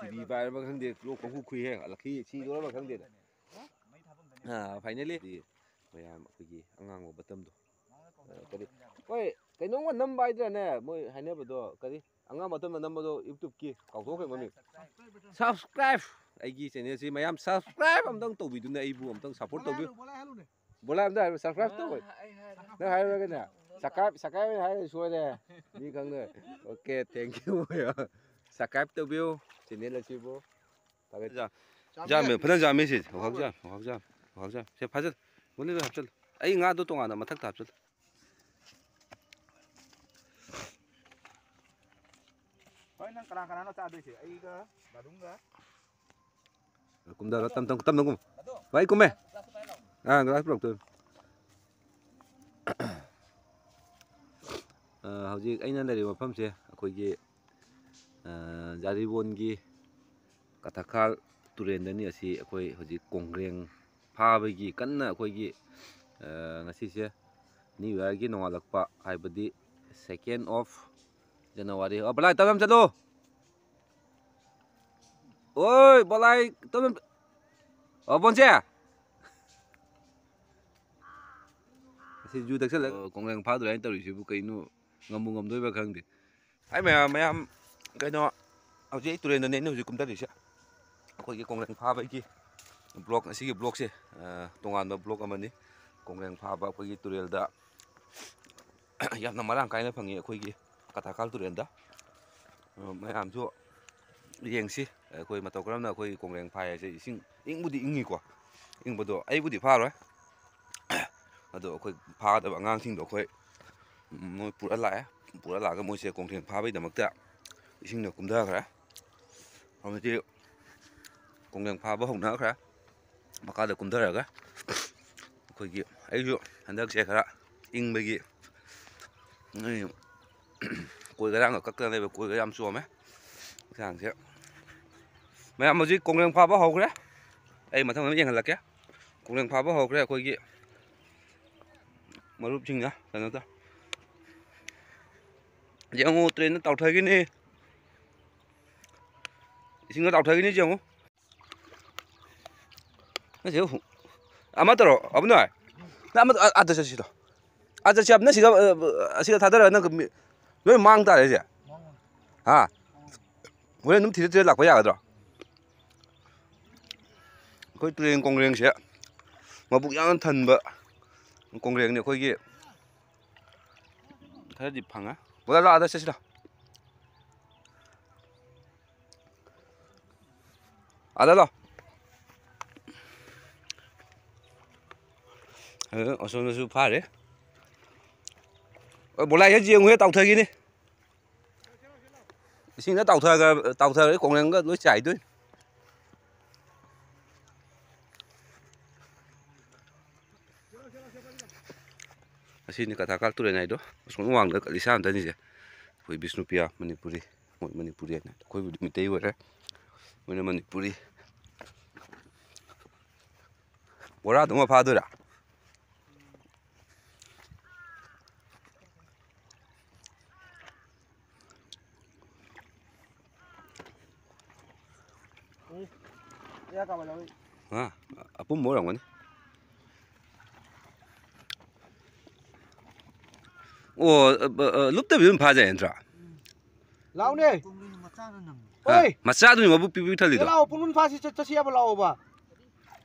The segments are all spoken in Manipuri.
ꯇꯤꯚꯤ ꯄꯥꯏꯔꯕ ꯈꯪꯗꯦ ꯂꯣꯛ ꯄꯪꯈꯨ ꯈꯨꯏꯍꯦ ꯂꯛꯈꯤ ꯁꯤꯗꯣꯔꯕ ꯈꯪꯗꯦꯗ ꯐꯥꯏꯅꯦꯜꯂꯤ ꯃꯌꯥꯝ ꯑꯩꯈꯣꯏꯒꯤ ꯑꯉꯥꯡꯕ ꯕꯇꯝꯗꯣ ꯀꯔꯤ ꯍꯣꯏ ꯀꯩꯅꯣꯝꯒ ꯅꯝꯕ ꯍꯥꯏꯗ꯭ꯔꯥꯅꯦ ꯃꯣꯏ ꯍꯥꯏꯅꯕꯗꯣ ꯀꯔꯤ ꯑꯉꯥꯡ ꯕꯇꯝꯗ ꯅꯝꯕꯗꯣ ꯌꯨꯇꯨꯕꯀꯤ ꯀꯥꯎꯊꯣꯛꯈ꯭ꯔꯦ ꯃꯃꯤꯡ ꯁꯕꯁꯀ꯭ꯔꯥꯏꯞ ꯑꯩꯒꯤ ꯆꯦꯅꯦꯜꯁꯤ ꯃꯌꯥꯝ ꯁꯕꯁꯀ꯭ꯔꯥꯏꯞ ꯑꯝꯇꯪ ꯇꯧꯕꯤꯗꯨꯅ ꯑꯩꯕꯨ ꯑꯝꯇꯪ ꯁꯞꯄꯣꯔꯠ ꯇꯧꯕꯤꯌꯨ ꯕꯣꯂꯥ ꯑꯝꯇ ꯍꯥꯏꯔꯣ ꯁꯕꯁꯀ꯭ꯔꯥꯏꯞ ꯇꯧꯕ ꯅꯪ ꯍꯥꯏꯔꯨꯔꯒꯅꯦ ꯁꯕꯁꯀ꯭ꯔꯥꯏꯞ ꯍꯥꯏꯔꯒ ꯁꯣꯏꯔꯦ ꯃꯤ ꯈꯪꯗꯦ ꯑꯣꯀꯦ ꯊꯦꯡꯛ ꯌꯨ ꯁꯕꯁꯀ꯭ꯔꯥꯏꯞ ꯇꯧꯕꯤꯌꯨ ꯆꯦꯅꯦꯜ ꯑꯁꯤꯕꯨ ꯖꯥꯝꯃꯦ ꯐꯖꯅ ꯖꯥꯝꯃꯦ ꯁꯤ ꯋꯥꯈꯛ ꯁꯦ ꯐꯖꯅ ꯃꯨꯟꯅ ꯍꯥꯞꯆꯜꯂꯨ ꯑꯩ ꯉꯥꯗꯣ ꯇꯣꯉꯥꯟꯅ ꯃꯊꯛꯇ ꯍꯥꯞꯆꯜꯂꯨ ꯍꯣꯏ ꯅꯪ ꯀꯅꯥꯅꯣ ꯆꯥꯗꯣꯏꯁꯦ ꯑꯩꯒ ꯕꯥꯗꯨꯡꯒ ꯀꯨꯝꯗꯔ ꯇꯝꯅ ꯀꯨꯝ ꯚꯥꯏ ꯀꯨꯝꯃꯦ ꯒ꯭ꯂꯥꯁ ꯄꯨꯔꯛꯇꯣꯏ ꯍꯧꯖꯤꯛ ꯑꯩꯅ ꯂꯩꯔꯤꯕ ꯃꯐꯝꯁꯦ ꯑꯩꯈꯣꯏꯒꯤ ꯖꯥꯔꯤꯕꯣꯟꯒꯤ ꯀꯊꯛꯈꯥꯜ ꯇꯨꯔꯦꯟꯗꯅꯤ ꯑꯁꯤ ꯑꯩꯈꯣꯏ ꯍꯧꯖꯤꯛ ꯀꯣꯡꯒ꯭ꯔꯦꯡ ꯐꯥꯕꯒꯤ ꯀꯟꯅ ꯑꯩꯈꯣꯏꯒꯤ ꯉꯁꯤꯁꯦ ꯅ꯭ꯌꯨ ꯏꯌꯥꯔꯒꯤ ꯅꯣꯡꯉꯥꯜꯂꯛꯄ ꯍꯥꯏꯕꯗꯤ 2nd of January ꯕꯂꯥꯏ ꯇꯞꯅ ꯆꯠꯂꯣ ꯑꯣꯏ ꯕꯂꯥꯏ ꯇꯞꯅ ꯕꯣꯟꯁꯦ ꯑꯁꯤ ꯖꯨ ꯇꯛꯁꯜꯂꯒ ꯀꯣꯡꯒ꯭ꯔꯦꯡ ꯐꯥꯗꯣꯏ ꯍꯥꯏꯅ ꯇꯧꯔꯤꯁꯤꯕꯨ ꯀꯩꯅꯣ ꯉꯝꯕꯨ ꯉꯝꯗꯣꯏꯕ ꯈꯪꯗꯦ ꯍꯥꯏ ꯃꯌꯥꯝ ꯀꯩꯅꯣ ꯍꯧꯖꯤꯛ ꯑꯩ ꯇꯨꯔꯦꯟꯗꯅꯤ ꯑꯩꯅ ꯍꯧꯖꯤꯛ ꯀꯨꯝꯊꯔꯤꯁꯦ ꯑꯩꯈꯣꯏꯒꯤ ꯀꯣꯡꯒ꯭ꯔꯦꯡ ꯐꯥꯕꯒꯤ ꯕ꯭ꯂꯣꯛ ꯑꯁꯤꯒꯤ ꯕ꯭ꯂꯣꯛꯁꯦ ꯇꯣꯉꯥꯟꯕ ꯕ꯭ꯂꯣꯛ ꯑꯃꯅꯤ ꯀꯣꯡꯒ꯭ꯔꯦꯡ ꯐꯥꯕ ꯑꯩꯈꯣꯏꯒꯤ ꯇꯨꯔꯦꯜꯗ ꯌꯥꯝꯅ ꯃꯔꯥꯡ ꯀꯥꯏꯅ ꯐꯪꯉꯤ ꯑꯩꯈꯣꯏꯒꯤ ꯀꯊꯛꯈꯥꯜ ꯇꯨꯔꯦꯜꯗ ꯃꯌꯥꯝꯁꯨ ꯌꯦꯡꯁꯤ ꯑꯩꯈꯣই ꯃꯇꯧ ꯀꯔꯝꯅ ꯑꯩꯈꯣꯏ ꯀꯣꯡꯒ꯭ꯔꯦꯡ ꯐꯥꯏ ꯍꯥꯏꯁꯦ ꯏꯁꯤꯡ ꯏꯪꯕꯨꯗꯤ ꯏꯪꯉꯤꯀꯣ ꯏꯪꯕꯗꯣ ꯑꯩꯕꯨꯗꯤ ꯐꯥꯔꯣꯏ ꯑꯗꯣ ꯑꯩꯈꯣꯏ ꯐꯥꯒꯗꯕ ꯑꯉꯥꯡꯁꯤꯡꯗꯣ ꯑꯩꯈꯣꯏ ꯃꯣꯏ ꯄꯨꯔ ꯂꯥꯛꯑꯒ ꯃꯣꯏꯁꯦ ꯀꯣꯡꯒ꯭ꯔꯦꯡ ꯐꯥꯕꯒꯤꯗꯃꯛꯇ ꯏꯁꯤꯡꯗ ꯀꯨꯝꯊꯈ꯭ꯔꯦ ꯍꯧꯖꯤꯛꯇꯤ ꯀꯣꯡꯒ꯭ꯔꯦꯡ ꯐꯥꯕ ꯍꯧꯅꯈ꯭ꯔꯦ ꯃꯈꯥꯗ ꯀꯨꯝꯊꯔꯒ ꯑꯩꯈꯣꯏꯒꯤ ꯑꯩꯁꯨ ꯍꯟꯗꯛꯁꯦ ꯈꯔ ꯏꯪꯕꯒꯤ ꯀꯣꯏꯒꯔꯥꯡꯒ ꯀꯛꯇꯅ ꯂꯩꯕ ꯀꯣꯏꯒ ꯌꯥꯝ ꯆꯣꯝꯃꯦ ꯍꯛꯆꯥꯡꯁꯦ ꯃꯌꯥꯝ ꯍꯧꯖꯤꯛ ꯀꯣꯡꯒ꯭ꯔꯦꯡ ꯐꯥꯕ ꯍꯧꯈ꯭ꯔꯦ ꯑꯩ ꯃꯊꯪ ꯑꯃ ꯌꯦꯡꯍꯜꯂꯛꯀꯦ ꯀꯣꯡꯒ꯭ꯔꯦꯡ ꯐꯥꯕ ꯍꯧꯈ꯭ꯔꯦ ꯑꯩꯈꯣꯏꯒꯤ ꯃꯔꯨꯞꯁꯤꯡꯅ ꯀꯩꯅꯣꯗ ꯌꯦꯡꯉꯨ ꯇ꯭ꯔꯦꯟꯗ ꯇꯥꯎꯊꯈꯤꯅꯤ 이신거 다우타기니 지금 그래서 아마 들어 아버나 나 아마 아저씨도 아저씨 앞나 시가 다들어는 그 왜 망다 이제 아 왜 놈 뒤에 낙고 야가더라 거기 뚜레인 공랭시 마북 양은 탄바 공랭네 거기 다지 방아 뭐라 아저씨다 아다다 어서는 파래 몰라 해지 영회 따우타기니 신나 따우타가 공랭가 너 차이도 asini kata tulen aido sunu wang da kalisa amtani je koi Bisnupia Manipuri moi Manipuri na koi mitei wore moi Manipuri bora duma phadura ha apum mo rang ni 룹다 비면 파자 엔트라 라오네 어이 마차도 뭐 비비 털리도 라오 분분 파시 저시야 라오 봐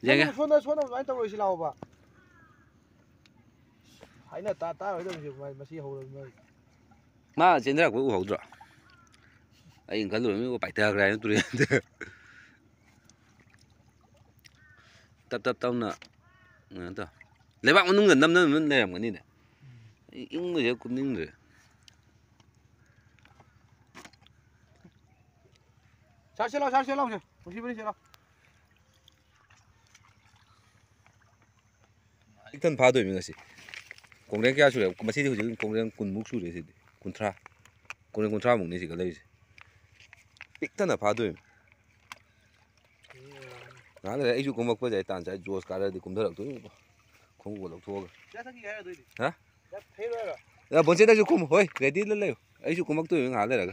얘가 손에 많이 떠고 있이 라오 봐 하이나 따 어디 마시 하고 마 젠드라 고 하우드라 아이 갈로 미 바이타 그라이 두리한데 답답답나 난다 레박 오는 건 남는 내람거니네 잉거je 굽닝데 잘 실어 조심히 실어 일단 봐도 이것이 공랭 깨 수래 마시디 지금 공랭 군묵 수래 시디 군트라 공랭 군트라 먹네 지가 레이지 일단은 봐도 나는 애주 고막 버자 단자 조스 가라디 kum더락도 공고 럭토가 자석이 해야 되지 하 야 페로라 야 번째다 좀 kum 호이 레디 럴래요 애주 고막도 응 알래라가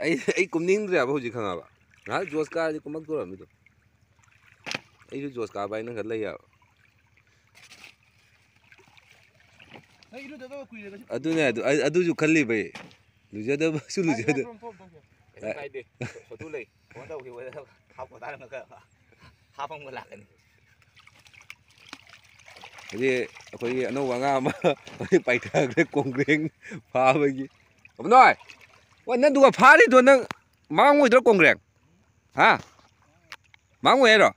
ꯑꯩ ꯀꯨꯝꯅꯤꯡꯗ꯭ꯔꯦꯕ ꯍꯧꯖꯤꯛ ꯈꯪꯉꯕ ꯉꯥꯏꯍꯥꯛ ꯖꯣꯁ ꯀꯥꯔꯗꯤ ꯀꯨꯝꯃꯛꯇꯣꯔꯝꯃꯤꯗꯣ ꯑꯩꯁꯨ ꯖꯣꯁ ꯀꯥꯕ ꯍꯥꯏꯅ ꯈꯔ ꯂꯩ ꯌꯥꯕ ꯑꯗꯨꯅꯦ ꯑꯗꯨꯁꯨ ꯈꯜꯂꯤꯕꯩ ꯂꯨꯖꯗꯕꯁꯨ ꯂꯨꯖꯗ ꯀꯥꯏꯗꯦ ꯁꯣꯇꯨ ꯂꯩ ꯐꯣꯟ ꯇꯧꯈꯤꯕ ꯍꯥꯞꯄ ꯇꯥꯔꯝꯃꯒ ꯍꯥꯞꯄꯝꯒ ꯂꯥꯛꯀꯅꯤ ꯍꯥꯏꯗꯤ ꯑꯩꯈꯣꯏꯒꯤ ꯑꯅꯧꯕ ꯑꯉꯥꯡ ꯑꯃ ꯄꯥꯏꯊꯈ꯭ꯔꯦ ꯀꯣꯡꯒ꯭ꯔꯦꯡ ꯐꯥꯕꯒꯤ ꯑꯕꯅꯣꯏ ꯍꯣꯏ ꯅꯪ ꯑꯗꯨꯒ ꯐꯥꯔꯤꯗꯣ ꯅꯪ ꯃꯥꯡꯉꯣꯏꯗ꯭ꯔꯣ ꯀꯣꯡꯒ꯭ꯔꯦꯡ ꯍꯥ ꯃꯥꯡꯉꯣꯏ ꯍꯥꯏꯔꯣ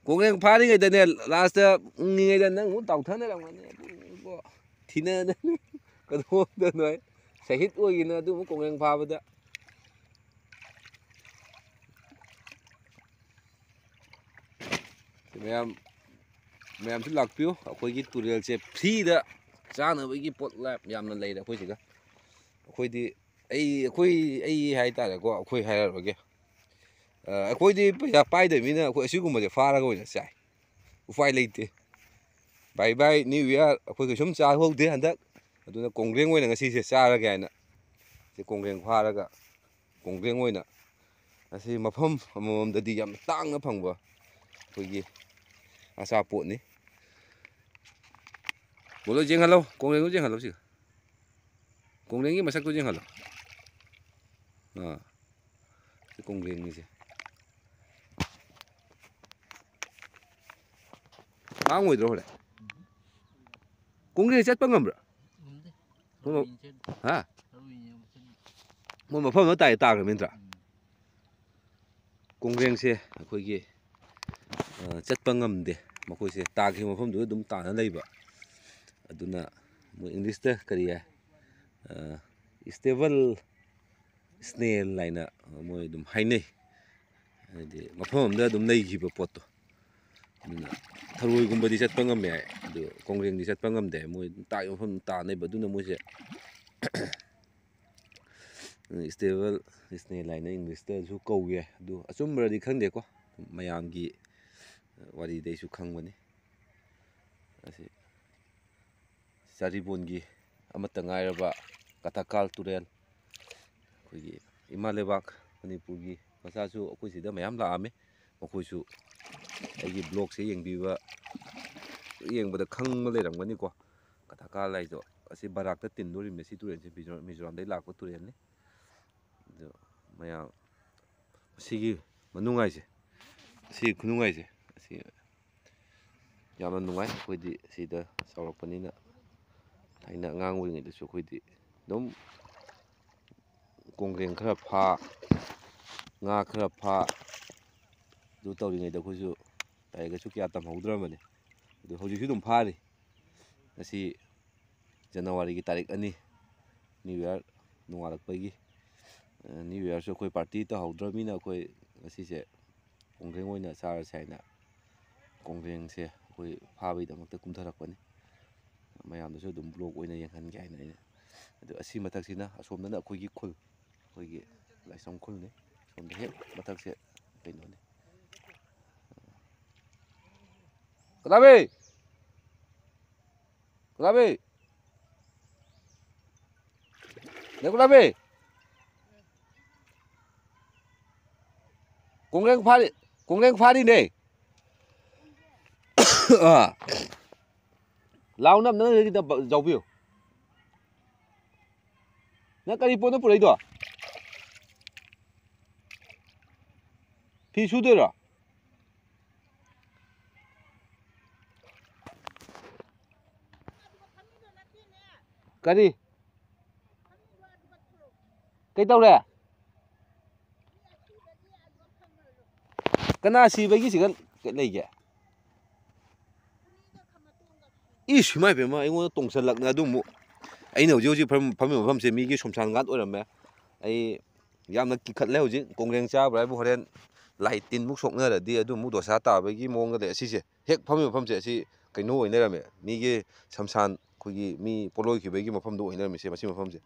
ꯀꯣꯡꯒ꯭ꯔꯦꯡ ꯐꯥꯔꯤꯉꯩꯗꯅꯦ ꯂꯥꯁꯇ ꯎꯪꯉꯤꯉꯩꯗ ꯅꯪ ꯑꯃꯨꯛ ꯇꯥꯎꯊꯅꯔꯝꯒꯅꯤ ꯑꯗꯨ ꯊꯤꯅꯗꯅ ꯀꯗꯣꯝꯗꯅꯣ ꯁꯍꯤꯠ ꯑꯣꯏꯒꯤꯅ ꯑꯗꯨꯕꯨ ꯀꯣꯡꯒ꯭ꯔꯦꯡ ꯐꯥꯕꯗ ꯃꯌꯥꯝꯁꯨ ꯂꯥꯛꯄꯤꯌꯨ ꯑꯩꯈꯣꯏꯒꯤ ꯇꯨꯔꯦꯜꯁꯦ ꯐ꯭ꯔꯤꯗ ꯆꯥꯅꯕꯒꯤ ꯄꯣꯠꯂꯥꯏ ꯌꯥꯝꯅ ꯂꯩꯔꯦ ꯑꯩꯈꯣꯏ ꯁꯤꯗ ꯑꯩꯈꯣꯏꯗꯤ ꯑꯩ ꯍꯥꯏꯇꯥꯔꯦꯀꯣ ꯑꯩꯈꯣꯏ ꯍꯥꯏꯔꯔꯣꯏꯒꯦ ꯑꯩꯈꯣꯏꯗꯤ ꯄꯩꯁా ꯄꯥꯏꯗꯕꯅꯤꯅ ꯑꯩꯈꯣꯏ ꯑꯁꯤꯒꯨꯝꯕꯁꯦ ꯐꯥꯔꯒ ꯑꯣꯏꯅ ꯆꯥꯏ ꯎꯄꯥꯏ ꯂꯩꯇꯦ ꯕꯥꯏ ꯕꯥꯏ ꯅ꯭ꯌꯨ ꯏꯌꯥꯔ ꯑꯩꯈꯣꯏ ꯀꯩꯁꯨꯝ ꯆꯥꯍꯧꯗꯦ ꯍꯟꯗꯛ ꯑꯗꯨꯅ ꯀꯣꯡꯒ꯭ꯔꯦꯡ ꯑꯣꯏꯅ ꯉꯁꯤꯁꯦ ꯆꯥꯔꯒꯦ ꯍꯥꯏꯅ ꯁꯤ ꯀꯣꯡꯒ꯭ꯔꯦꯡ ꯐꯥꯔꯒ ꯀꯣꯡꯒ꯭ꯔꯦꯡ ꯑꯣꯏꯅ ꯑꯁꯤ ꯃꯐꯝ ꯑꯃꯃꯝꯗꯗꯤ ꯌꯥꯝ ꯇꯥꯡꯅ ꯐꯪꯕ ꯑꯩꯈꯣꯏꯒꯤ ꯑꯆꯥꯄꯣꯠꯅꯤ ꯕꯣꯂꯣ ꯌꯦꯡꯍꯜꯂꯣ ꯀꯣꯡꯒ꯭ꯔꯦꯡꯗꯨ ꯌꯦꯡꯍꯜꯂꯣ ꯁꯤꯒ ꯀꯣꯡꯒ꯭ꯔꯦꯡꯒꯤ ꯃꯁꯛꯇꯨ ꯌꯦꯡꯍꯜꯂꯣ ꯁꯤ ꯀꯣꯡꯒ꯭ꯔꯦꯡꯒꯤꯁꯦ ꯃꯥꯡꯉꯣꯏꯗ꯭ꯔꯣ ꯍꯣꯔꯦꯟ ꯀꯣꯡꯒ꯭ꯔꯦꯡ ꯆꯠꯄ ꯉꯝꯕ꯭ꯔꯥ ꯍꯥ ꯃꯣꯏ ꯃꯐꯝ ꯑꯃ ꯇꯥꯈ꯭ꯔꯕ ꯅꯠꯇ꯭ꯔꯥ ꯀꯣꯡꯒ꯭ꯔꯦꯡꯁꯦ ꯑꯩꯈꯣꯏꯒꯤ ꯆꯠꯄ ꯉꯝꯗꯦ ꯃꯈꯣꯏꯁꯦ ꯇꯥꯈꯤꯕ ꯃꯐꯝꯗꯨꯗ ꯑꯗꯨꯝ ꯇꯥꯅ ꯂꯩꯕ ꯑꯗꯨꯅ ꯃꯣꯏ ꯏꯪꯂꯤꯁꯇ ꯀꯔꯤ ꯍꯥꯏ ꯏꯁꯇꯦꯕꯜ ꯁ꯭ꯅꯦꯜ ꯍꯥꯏꯅ ꯃꯣꯏ ꯑꯗꯨꯝ ꯍꯥꯏꯅꯩ ꯍꯥꯏꯗꯤ ꯃꯐꯝ ꯑꯃꯗ ꯑꯗꯨꯝ ꯂꯩꯈꯤꯕ ꯄꯣꯠꯇꯣ ꯑꯗꯨꯅ ꯊꯔꯣꯏꯒꯨꯝꯕꯗꯤ ꯆꯠꯄ ꯉꯝꯃꯦ ꯍꯥꯏ ꯑꯗꯨ ꯀꯣꯡꯒ꯭ꯔꯦꯡꯗꯤ ꯆꯠꯄ ꯉꯝꯗꯦ ꯃꯣꯏ ꯇꯥꯛꯏꯕ ꯃꯐꯝ ꯇꯥꯅꯩꯕ ꯑꯗꯨꯅ ꯃꯣꯏꯁꯦ ꯏꯁꯇꯦꯕꯜ ꯁ꯭ꯅꯦꯜ ꯍꯥꯏꯅ ꯏꯪꯂꯤꯁꯇꯁꯨ ꯀꯧꯏ ꯑꯗꯨ ꯑꯆꯨꯝꯕꯔꯗꯤ ꯈꯪꯗꯦꯀꯣ ꯃꯌꯥꯝꯒꯤ ꯋꯥꯔꯤꯗꯩꯁꯨ ꯈꯪꯕꯅꯤ ꯑꯁꯤ ꯆꯥꯔꯤꯕꯣꯟꯒꯤ ꯑꯃꯠꯇ ꯉꯥꯏꯔꯕ ꯀꯊꯀꯥꯜ ꯇꯨꯔꯦꯜ ꯑꯩꯈꯣꯏꯒꯤ ꯏꯃꯥ ꯂꯩꯕꯥꯛ ꯃꯅꯤꯄꯨꯔꯒꯤ ꯃꯆꯥꯁꯨ ꯑꯩꯈꯣꯏ ꯁꯤꯗ ꯃꯌꯥꯝ ꯂꯥꯛꯑꯝꯃꯤ ꯃꯈꯣꯏꯁꯨ ꯑꯩꯒꯤ ꯕ꯭ꯂꯣꯛꯁꯦ ꯌꯦꯡꯕꯗ ꯈꯪꯕ ꯂꯩꯔꯝꯒꯅꯤꯀꯣ ꯀꯊꯀꯥꯜ ꯍꯥꯏꯗꯣ ꯑꯁꯤ ꯕꯔꯥꯛꯇ ꯇꯤꯟꯗꯣꯔꯤꯕꯅꯤ ꯁꯤ ꯇꯨꯔꯦꯜꯁꯦ ꯃꯤꯖꯣꯔꯥꯝꯗꯒꯤ ꯂꯥꯛꯄ ꯇꯨꯔꯦꯜꯅꯤ ꯑꯗꯨ ꯃꯌꯥꯝ ꯁꯤꯒꯤ ꯃꯅꯨꯡꯉꯥꯏꯁꯦ ꯁꯤ ꯈꯨꯅꯨꯡꯉꯥꯏꯁꯦ ꯑꯁꯤ ꯌꯥꯝꯅ ꯅꯨꯡꯉꯥꯏ ꯑꯩꯈꯣꯏꯗꯤ ꯁꯤꯗ ꯆꯥꯎꯔꯛꯄꯅꯤꯅ ꯊꯥꯏꯅ ꯑꯉꯥꯡ ꯑꯣꯏꯔꯤꯉꯩꯗꯁꯨ ꯑꯩꯈꯣꯏꯗꯤ ꯑꯗꯨꯝ ꯀꯣꯡꯒ꯭ꯔꯦꯡ ꯈꯔ ꯐꯥ ꯉꯥ ꯈꯔ ꯐꯥ ꯑꯗꯨ ꯇꯧꯔꯤꯉꯩꯗ ꯑꯩꯈꯣꯏꯁꯨ ꯂꯥꯏꯔꯤꯛ ꯂꯥꯏꯁꯨ ꯀꯌꯥ ꯇꯝꯍꯧꯗ꯭ꯔꯕꯅꯤ ꯑꯗꯨ ꯍꯧꯖꯤꯛꯁꯨ ꯑꯗꯨꯝ ꯐꯥꯔꯤ ꯉꯁꯤ ꯖꯅꯋꯥꯔꯤꯒꯤ ꯇꯥꯔꯤꯛ 2 ꯅ꯭ꯌꯨ ꯏꯌꯥꯔ ꯅꯣꯡꯉꯥꯜꯂꯛꯄꯒꯤ ꯅ꯭ꯌꯨ ꯏꯌꯥꯔꯁꯨ ꯑꯩꯈꯣꯏ ꯄꯥꯔꯇꯤ ꯇꯧꯍꯧꯗ꯭ꯔꯕꯅꯤꯅ ꯑꯩꯈꯣই ꯉꯁꯤꯁꯦ ꯀꯣꯡꯒ꯭ꯔꯦꯡ ꯑꯣꯏꯅ ꯆꯥꯔꯁꯦ ꯍꯥꯏꯅ ꯀꯣꯡꯒ꯭ꯔꯦꯡꯁꯦ ꯑꯩꯈꯣꯏ ꯐꯥꯕꯒꯤꯗꯃꯛꯇ ꯀꯨꯝꯊꯔꯛꯄꯅꯤ ꯃꯌꯥꯝꯗꯁꯨ ꯑꯗꯨꯝ ꯕ꯭ꯂꯣꯛ ꯑꯣꯏꯅ ꯌꯦꯡꯍꯟꯒꯦ ꯍꯥꯏꯅ ꯑꯩꯅ ꯑꯗꯨ ꯑꯁꯤ ꯃꯊꯛꯁꯤꯅ ꯑꯁꯣꯝꯗꯅ ꯑꯩꯈꯣꯏꯒꯤ ꯈꯨꯜ ꯑꯩꯈꯣꯏꯒꯤ ꯂꯥꯏꯁ꯭ꯔꯝ ꯈꯨꯜꯅꯤ ꯁꯣꯝꯗ ꯍꯦꯛ ꯃꯊꯛꯁꯦ ꯀꯩꯅꯣꯅꯤ ꯀꯗꯥꯕꯤ ꯀꯗꯥꯕꯤ ꯀꯣꯡꯒ꯭ꯔꯦꯡ ꯐꯥꯔꯤꯅꯦ ꯂꯥꯎꯅ ꯅꯪ ꯈꯤꯇ ꯌꯥꯎꯕꯤꯌꯨ ꯅꯪ ꯀꯔꯤ ꯄꯣꯠꯅꯣ ꯄꯨꯔꯛꯏꯗꯣ ꯐꯤ ꯁꯨꯗꯣꯏꯔꯣ ꯀꯔꯤ ꯀꯩꯇꯧꯔꯦ ꯀꯅꯥ ꯁꯤꯕꯒꯤ ꯁꯤꯒ ꯂꯩꯒꯦ ꯏꯁ ꯏꯃꯥꯏ ꯄꯦꯝꯃ ꯑꯩꯉꯣꯟꯗ ꯇꯣꯡꯁꯜꯂꯛꯅ ꯑꯗꯨꯃꯨꯛ ꯑꯩꯅ ꯍꯧꯖꯤꯛ ꯐꯝꯃꯤꯕ ꯃꯐꯝꯁꯦ ꯃꯤꯒꯤ ꯁꯨꯝꯁꯥꯟ ꯉꯥꯠ ꯑꯣꯏꯔꯝꯃꯦ ꯑꯩ ꯌꯥꯝꯅ ꯀꯤꯈꯠꯂꯦ ꯍꯧꯖꯤꯛ ꯀꯣꯡꯒ꯭ꯔꯦꯡ ꯆꯥꯕ꯭ꯔꯥ ꯍꯥꯏꯕꯨ ꯍꯣꯔꯦꯟ ꯂꯥꯏ ꯇꯤꯟꯃꯨꯛ ꯁꯣꯛꯅꯔꯗꯤ ꯑꯗꯨꯃꯨꯛ ꯗꯣꯁꯥ ꯇꯥꯕꯒꯤ ꯃꯑꯣꯡꯗ ꯂꯩ ꯑꯁꯤꯁꯦ ꯍꯦꯛ ꯐꯝꯃꯤꯕ ꯃꯐꯝꯁꯦ ꯑꯁꯤ ꯀꯩꯅꯣ ꯑꯣꯏꯅ ꯂꯩꯔꯝꯃꯦ ꯃꯤꯒꯤ ꯁꯝꯁꯥꯟ ꯑꯩꯈꯣꯏꯒꯤ ꯃꯤ ꯄꯣꯠꯂꯣꯏꯈꯤꯕꯒꯤ ꯃꯐꯝꯗꯣ ꯑꯣꯏꯅ ꯂꯩꯔꯝꯃꯤꯁꯦ ꯃꯁꯤ ꯃꯐꯝꯁꯦ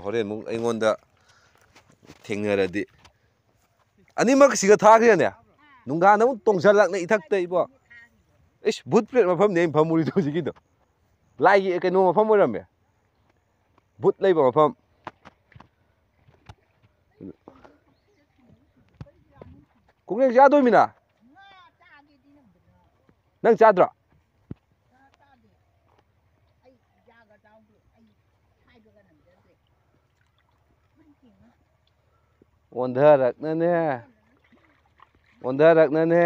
ꯍꯣꯔꯦꯟ ꯑꯃꯨꯛ ꯑꯩꯉꯣꯟꯗ ꯊꯦꯡꯅꯔꯗꯤ ꯑꯅꯤꯃꯛ ꯁꯤꯒ ꯊꯥꯈ꯭ꯔꯦꯅꯦ ꯅꯨꯡꯗꯥꯡꯗ ꯑꯃꯨꯛ ꯇꯣꯡꯁꯜꯂꯛꯅ ꯏꯊꯛꯇ ꯏꯕꯣ ꯏꯁ ꯚꯨꯠ ꯄ꯭ꯔꯦꯠ ꯃꯐꯝꯅꯦ ꯑꯩꯅ ꯐꯝꯃꯨꯔꯤꯗꯣ ꯍꯧꯖꯤꯛꯀꯤꯗꯣ ꯂꯥꯏꯒꯤ ꯀꯩꯅꯣ ꯃꯐꯝ ꯑꯣꯏꯔꯝꯃꯦ ꯕꯨꯠ ꯂꯩꯕ ꯃꯐꯝ ꯀꯣꯡꯒ꯭ꯔꯦꯡ ꯆꯥꯗꯣꯏꯃꯤꯅ ꯅꯪ ꯆꯥꯗ꯭ꯔꯣ ꯑꯣꯟꯊꯔꯛꯅꯅꯦ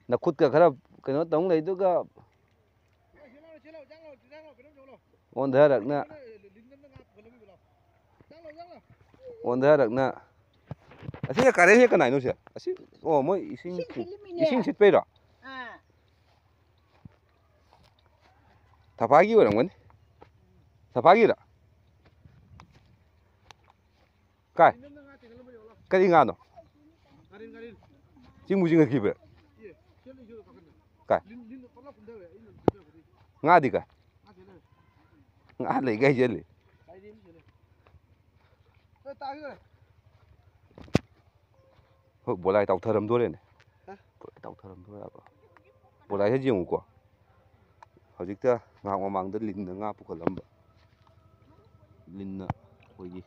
ꯅꯈꯨꯠꯀ ꯈꯔ ꯀꯩꯅꯣ ꯇꯧ ꯂꯩꯗꯨꯒ ꯑꯣꯟꯊꯔꯛꯅ ꯑꯁꯤꯅ ꯀꯥꯔꯦꯟ ꯍꯦꯛ ꯀꯅꯥꯏꯅꯣ ꯁꯦ ꯑꯁꯤ ꯑꯣ ꯃꯣꯏ ꯏꯁꯤꯡ ꯁꯤꯠꯄꯩꯔꯣ ꯊꯐꯥꯒꯤ ꯑꯣꯏꯔꯝꯒꯅꯤ ꯊꯐꯥꯒꯤꯔ ꯀꯥꯏ ꯀꯔꯤ ꯉꯥꯅꯣ ꯆꯤꯡꯕꯨ ꯆꯤꯡꯉꯛꯈꯤꯕ꯭ꯔꯥ ꯀꯥꯏ ꯉꯥꯗꯤ ꯀꯥꯏ ꯉꯥ ꯂꯩꯒ ꯍꯩꯖꯜꯂꯤ ꯍꯣꯏ ꯕꯣꯂꯥꯏ ꯇꯥꯎꯊꯔꯝꯗꯣꯔꯦꯅꯦ ꯇꯥꯎꯊꯔꯝꯗꯣꯔꯦꯕ ꯕꯣꯂꯥꯏꯁꯦ ꯌꯦꯡꯉꯨꯀꯣ ꯍꯧꯖꯤꯛꯇ ꯉꯥꯏꯍꯥꯛ ꯃꯃꯥꯡꯗ ꯂꯤꯟꯅ ꯉꯥ ꯄꯨꯈꯠꯂꯝꯕ ꯂꯤꯟꯅ ꯑꯩꯈꯣꯏꯒꯤ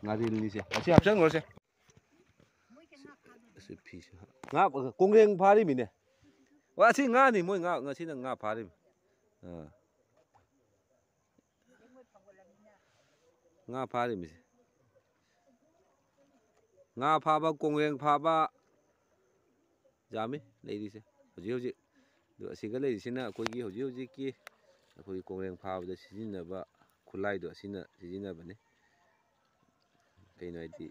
ꯉꯥꯔꯤꯜꯅꯤꯁꯦ ꯑꯁꯤ ꯍꯥꯞꯆꯟꯈ꯭ꯔꯣꯁꯦ ꯉꯥ ꯀꯣꯡꯒ꯭ꯔꯦꯡ ꯐꯥꯔꯤꯃꯤꯅꯦ ꯍꯣꯏ ꯑꯁꯤ ꯉꯥꯅꯤ ꯃꯣꯏ ꯉꯥ ꯉꯁꯤꯅ ꯉꯥ ꯐꯥꯔꯤꯃꯤ ꯉꯥ ꯐꯥꯔꯤꯃꯤꯁꯦ ꯉꯥ ꯐꯥꯕ ꯀꯣꯡꯒ꯭ꯔꯦꯡ ꯐꯥꯕ ꯌꯥꯝꯃꯤ ꯂꯩꯔꯤꯁꯦ ꯍꯧꯖꯤꯛ ꯑꯗꯣ ꯑꯁꯤꯒ ꯂꯩꯔꯤꯁꯤꯅ ꯑꯩꯈꯣꯏꯒꯤ ꯍꯧꯖꯤꯛꯀꯤ ꯑꯩꯈꯣꯏꯒꯤ ꯀꯣꯡꯒ꯭ꯔꯦꯡ ꯐꯥꯕꯗ ꯁꯤꯖꯤꯟꯅꯕ ꯈꯨꯠꯂꯥꯏꯗꯣ ꯑꯁꯤꯅ ꯁꯤꯖꯤꯟꯅꯕꯅꯤ ꯀꯩꯅꯣ ꯍꯥꯏꯗꯤ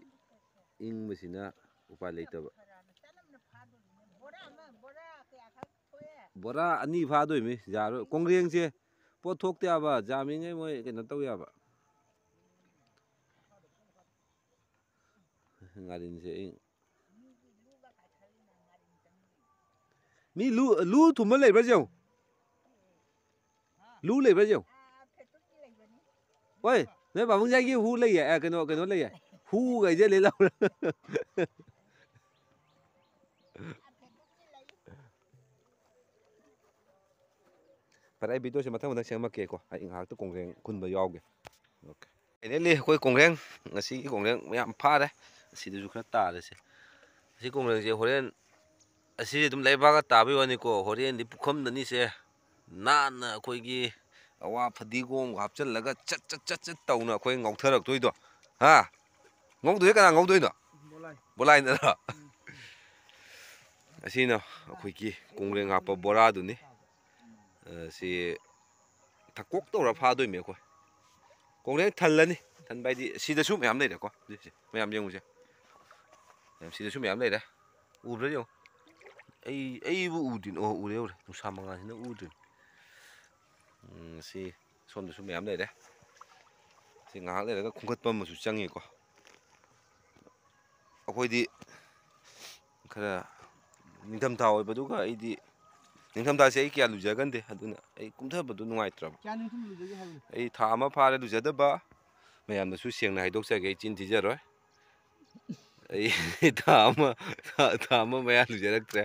ꯏꯪꯕꯁꯤꯅ ꯎꯄꯥꯏ ꯂꯩꯇꯕ ꯕꯣꯔꯥ 2 ꯐꯥꯗꯣꯏꯃꯤ ꯌꯥꯔꯣꯏ ꯀꯣꯡꯒ꯭ꯔꯦꯡꯁꯦ ꯄꯣꯠ ꯊꯣꯛꯇꯦ ꯌꯥꯕ ꯌꯥꯝꯃꯤꯉꯩ ꯃꯣꯏ ꯀꯩꯅꯣ ꯇꯧ ꯌꯥꯕ ꯉꯥꯔꯤꯟꯁꯦ ꯃꯤ ꯂꯨ ꯊꯨꯝꯕ ꯂꯩꯕ꯭ꯔꯥ ꯌꯦꯡꯉꯨ ꯂꯨ ꯂꯩꯕ꯭ꯔꯥ ꯌꯦꯡꯉꯨ ꯍꯣꯏ ꯅꯣꯏ ꯕꯥꯕꯨꯡꯖꯥꯏꯒꯤ ꯍꯨ ꯂꯩꯌꯦ ꯀꯩꯅꯣ ꯂꯩꯌꯦ ꯍꯨꯒ ꯍꯩꯖꯜꯂꯦ ꯂꯥꯎꯔ ꯐꯔꯦ ꯑꯩ ꯚꯤꯗꯤꯑꯣꯁꯦ ꯃꯊꯪ ꯁꯦꯝꯃꯛꯀꯦꯀꯣ ꯑꯩ ꯉꯥꯏꯍꯥꯛꯇ ꯀꯣꯡꯒ꯭ꯔꯦꯡ ꯈꯨꯟꯕ ꯌꯥꯎꯒꯦ ꯑꯣꯀꯦ ꯐꯥꯏꯅꯦꯜꯂꯤ ꯑꯩꯈꯣꯏ ꯀꯣꯡꯒ꯭ꯔꯦꯡ ꯉꯁꯤꯒꯤ ꯀꯣꯡꯒ꯭ꯔꯦꯡ ꯃꯌꯥꯝ ꯐꯥꯔꯦ ꯑꯁꯤꯗꯁꯨ ꯈꯔ ꯇꯥꯔꯁꯦ ꯑꯁꯤ ꯀꯣꯡꯒ꯭ꯔꯦꯡꯁꯦ ꯍꯣꯔꯦꯟ ꯑꯁꯤꯁꯦ ꯑꯗꯨꯝ ꯂꯩꯕꯥꯛꯒ ꯇꯥꯕꯩ ꯋꯥꯅꯤꯀꯣ ꯍꯣꯔꯦꯟꯗꯤ ꯄꯨꯈꯝꯗꯅꯤꯁꯦ ꯅꯥꯟꯅ ꯑꯩꯈꯣꯏꯒꯤ ꯑꯋꯥ ꯐꯗꯤꯒꯣꯝꯒ ꯍꯥꯞꯆꯤꯜꯂꯒ ꯆꯠ ꯇꯧꯅ ꯑꯩꯈꯣꯏ ꯉꯧꯊꯔꯛꯇꯣꯏꯗꯣ ꯍꯥ ꯉꯧꯗꯣꯏꯁꯦ ꯀꯅꯥ ꯉꯧꯗꯣꯏꯅꯣ ꯕꯣꯂꯥꯏꯅꯔꯣ ꯑꯁꯤꯅ ꯑꯩꯈꯣꯏꯒꯤ ꯀꯣꯡꯒ꯭ꯔꯦꯡ ꯍꯥꯞꯄ ꯕꯣꯔꯥꯗꯨꯅꯤ ꯁꯤ ꯊꯛꯀꯣꯛ ꯇꯧꯔ ꯐꯥꯗꯣꯏꯅꯦ ꯑꯩꯈꯣꯏ ꯀꯣꯡꯒ꯭ꯔꯦꯡ ꯊꯜꯂꯅꯤ ꯊꯟꯕ ꯍꯥꯏꯗꯤ ꯁꯤꯗꯁꯨ ꯃꯌꯥꯝ ꯂꯩꯔꯦꯀꯣ ꯍꯧꯖꯤꯛꯁꯦ ꯃꯌꯥꯝ ꯌꯦꯡꯉꯨꯁꯦ ꯁꯤꯗꯁꯨ ꯃꯌꯥꯝ ꯂꯩꯔꯦ ꯎꯕ꯭ꯔꯥ ꯌꯦꯡꯉꯨ ꯑꯩꯕꯨ ꯎꯗ꯭ꯔꯤꯅꯣ ꯑꯣ ꯎꯔꯦ ꯅꯨꯡꯁꯥ ꯃꯉꯥꯜꯁꯤꯅ ꯎꯗ꯭ꯔꯤꯅꯤ ꯁꯤ ꯁꯣꯝꯗꯁꯨ ꯃꯌꯥꯝ ꯂꯩꯔꯦ ꯁꯤ ꯉꯥꯏꯍꯥꯛ ꯂꯩꯔꯒ ꯈꯣꯝꯒꯠꯄ ꯑꯃꯁꯨ ꯆꯪꯉꯤꯀꯣ ꯑꯩꯈꯣꯏꯗꯤ ꯈꯔ ꯅꯤꯡꯊꯝꯊꯥ ꯑꯣꯏꯕꯗꯨꯒ ꯑꯩꯗꯤ ꯅꯤꯡꯊꯝꯊꯥꯁꯦ ꯑꯩ ꯀꯌꯥ ꯂꯨꯖꯒꯟꯗꯦ ꯑꯗꯨꯅ ꯑꯩ ꯀꯨꯝꯊꯕꯗꯨ ꯅꯨꯡꯉꯥꯏꯇ꯭ꯔꯕ ꯑꯩ ꯊꯥ ꯑꯃ ꯐꯥꯔꯦ ꯂꯨꯖꯗꯕ ꯃꯌꯥꯝꯅꯁꯨ ꯁꯦꯡꯅ ꯍꯥꯏꯗꯣꯛꯆꯒꯦ ꯑꯩ ꯆꯤꯟ ꯊꯤꯖꯔꯣꯏ ꯑꯩ ꯊꯥ ꯑꯃ ꯃꯌꯥ ꯂꯨꯖꯔꯛꯇ꯭ꯔꯦ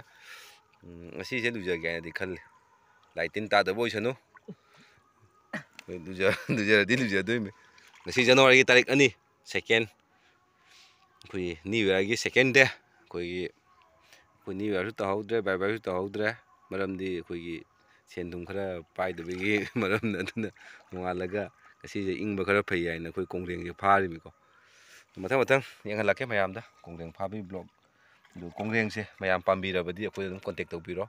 ꯉꯁꯤꯁꯦ ꯂꯨꯖꯒꯦ ꯍꯥꯏꯅꯗꯤ ꯈꯜꯂꯤ ꯂꯥꯏ ꯇꯤꯟ ꯇꯥꯗꯕ ꯑꯣꯏꯁꯅꯨ ꯂꯨꯖꯔꯗꯤ ꯂꯨꯖꯗꯣꯏꯅꯤ ꯉꯁꯤ ꯖꯅꯋꯥꯔꯤꯒꯤ ꯇꯥꯔꯤꯛ 2 2nd ꯑꯩꯈꯣꯏꯒꯤ ꯅ꯭ꯌꯨ ꯏꯌꯥꯔꯒꯤ 2nd ꯗꯦ ꯑꯩꯈꯣꯏ ꯅ꯭ꯌꯨ ꯏꯌꯥꯔꯁꯨ ꯇꯧꯍꯧꯗ꯭ꯔꯦ ꯕꯥꯏ ꯕꯥꯏꯁꯨ ꯇꯧꯍꯧꯗ꯭ꯔꯦ ꯃꯔꯝꯗꯤ ꯑꯩꯈꯣꯏꯒꯤ ꯁꯦꯟ ꯊꯨꯝ ꯈꯔ పాꯏꯗꯕꯒꯤ ꯃꯔꯝꯅ ꯑꯗꯨꯅ ꯅꯣꯡꯉꯥꯜꯂꯒ ꯉꯁꯤꯁꯦ ꯏꯪꯕ ꯈꯔ ꯐꯩ ꯍꯥꯏꯅ ꯑꯩꯈꯣꯏ ꯀꯣꯡꯒ꯭ꯔꯦꯡꯁꯦ ꯐꯥꯔꯤꯃꯤꯀꯣ ꯃꯊꯪ ꯌꯦꯡꯍꯜꯂꯛꯀꯦ ꯃꯌꯥꯝꯗ ꯀꯣꯡꯒ꯭ꯔꯦꯡ ꯐꯥꯕꯒꯤ ꯕ꯭ꯂꯣꯛ ꯑꯗꯨ ꯀꯣꯡꯒ꯭ꯔꯦꯡꯁꯦ ꯃꯌꯥꯝ ꯄꯥꯝꯕꯤꯔꯕꯗꯤ ꯑꯩꯈꯣꯏ ꯑꯗꯨꯝ ꯀꯣꯟꯇꯦꯛ ꯇꯧꯕꯤꯔꯣ